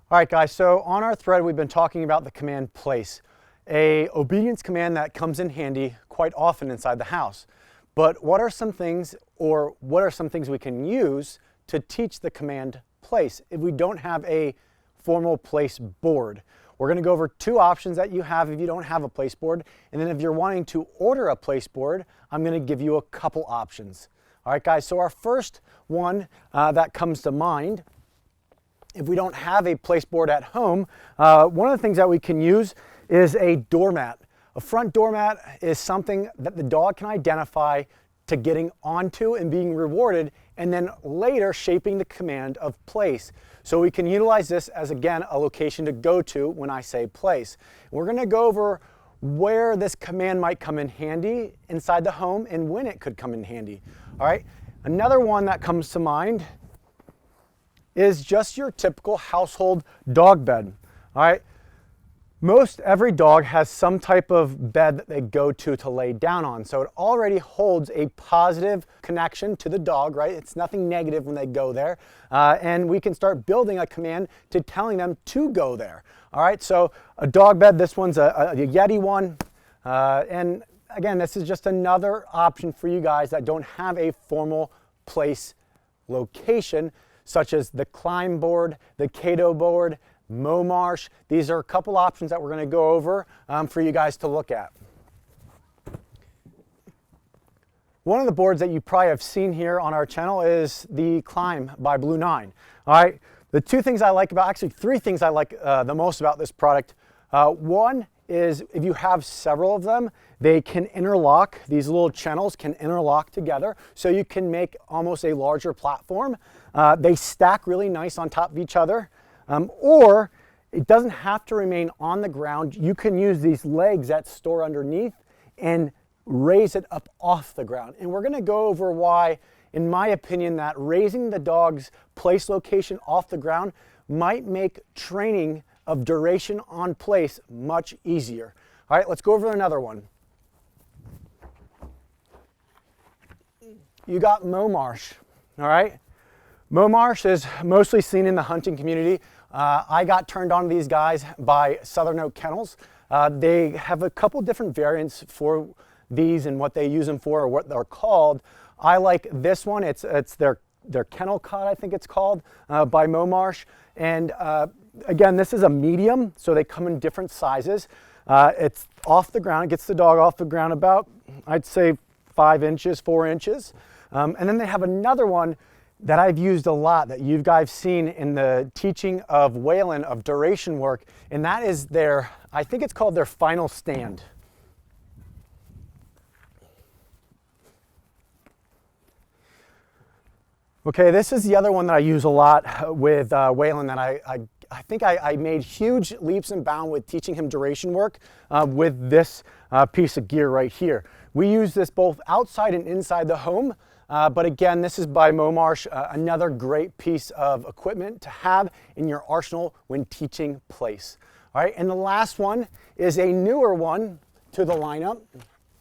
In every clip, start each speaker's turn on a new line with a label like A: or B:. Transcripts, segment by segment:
A: All right, guys, so on our thread, we've been talking about the command place, a obedience command that comes in handy quite often inside the house. But what are some things we can use to teach the command place if we don't have a formal place board? We're going to go over two options that you have if you don't have a place board, and then if you're wanting to order a place board, I'm going to give you a couple options. All right, guys, so our first one that comes to mind, if we don't have a place board at home, one of the things that we can use is a doormat. A front doormat is something that the dog can identify to getting onto and being rewarded, and then later shaping the command of place. So we can utilize this as, again, a location to go to when I say place. We're going to go over where this command might come in handy inside the home and when it could come in handy. All right, another one that comes to mind is just your typical household dog bed. All right, most every dog has some type of bed that they go to lay down on. So it already holds a positive connection to the dog, right? It's nothing negative when they go there. And we can start building a command to telling them to go there. All right, so a dog bed, this one's a Yeti one. And again, this is just another option for you guys that don't have a formal place location, such as the Climb board, the Cato board, Marsh. These are a couple options that we're going to go over for you guys to look at. One of the boards that you probably have seen here on our channel is the Climb by Blue 9. All right, the two things I like about, actually three things I like the most about this product. One is if you have several of them, they can interlock. These little channels can interlock together, so you can make almost a larger platform. They stack really nice on top of each other. Or it doesn't have to remain on the ground. You can use these legs that store underneath and raise it up off the ground. And we're going to go over why, in my opinion, that raising the dog's place location off the ground might make training of duration on place much easier. All right, let's go over another one. You got Marsh, all right? Marsh is mostly seen in the hunting community. I got turned on to these guys by Southern Oak Kennels. They have a couple different variants for these and what they use them for or what they're called. I like this one. It's their Kennel Cut, I think it's called, by Marsh. And again, this is a medium, so they come in different sizes. It's off the ground. It gets the dog off the ground about, I'd say, 5 inches, 4 inches. And then they have another one that I've used a lot that you guys seen in the teaching of Whalen of duration work, and that is their, I think it's called their Final Stand. Okay, this is the other one that I use a lot with Whalen that I think I made huge leaps and bounds with teaching him duration work with this piece of gear right here. We use this both outside and inside the home. But again, this is by Marsh, another great piece of equipment to have in your arsenal when teaching place. All right, and the last one is a newer one to the lineup,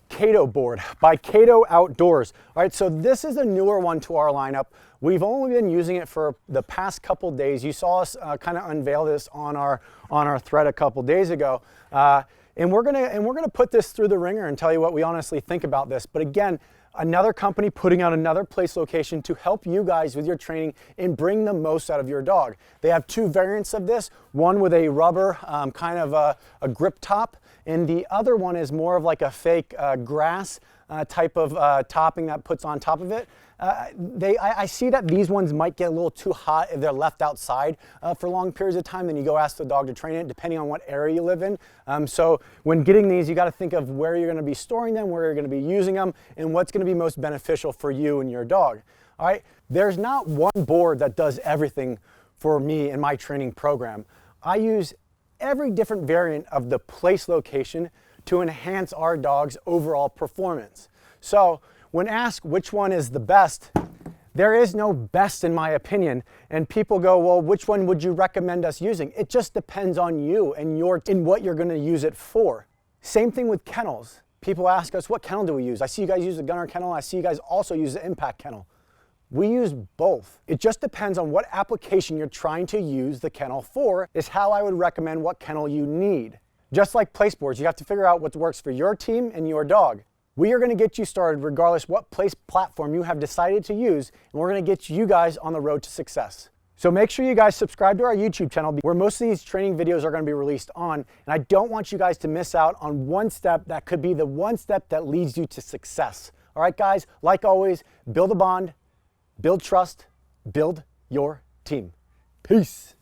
A: Cato board by Cato Outdoors. All right, so this is a newer one to our lineup. We've only been using it for the past couple days. You saw us kind of unveil this on our thread a couple days ago. And we're gonna put this through the ringer and tell you what we honestly think about this. But again, another company putting out another place location to help you guys with your training and bring the most out of your dog. They have two variants of this, one with a rubber kind of a grip top, and the other one is more of like a fake grass type of topping that puts on top of it. I see that these ones might get a little too hot if they're left outside for long periods of time. Then you go ask the dog to train it, depending on what area you live in. So when getting these, you got to think of where you're going to be storing them, where you're going to be using them, and what's going to be most beneficial for you and your dog. All right, there's not one board that does everything for me in my training program. I use every different variant of the place location to enhance our dog's overall performance. So when asked which one is the best, there is no best in my opinion. And people go, well, which one would you recommend us using? It just depends on you and what you're going to use it for. Same thing with kennels. People ask us, what kennel do we use? I see you guys use the Gunner kennel. I see you guys also use the Impact kennel. We use both. It just depends on what application you're trying to use the kennel for, is how I would recommend what kennel you need. Just like place boards, you have to figure out what works for your team and your dog. We are going to get you started regardless what place platform you have decided to use, and we're going to get you guys on the road to success. So make sure you guys subscribe to our YouTube channel where most of these training videos are going to be released on, and I don't want you guys to miss out on one step that could be the one step that leads you to success. All right, guys, like always, build a bond, build trust, build your team. Peace.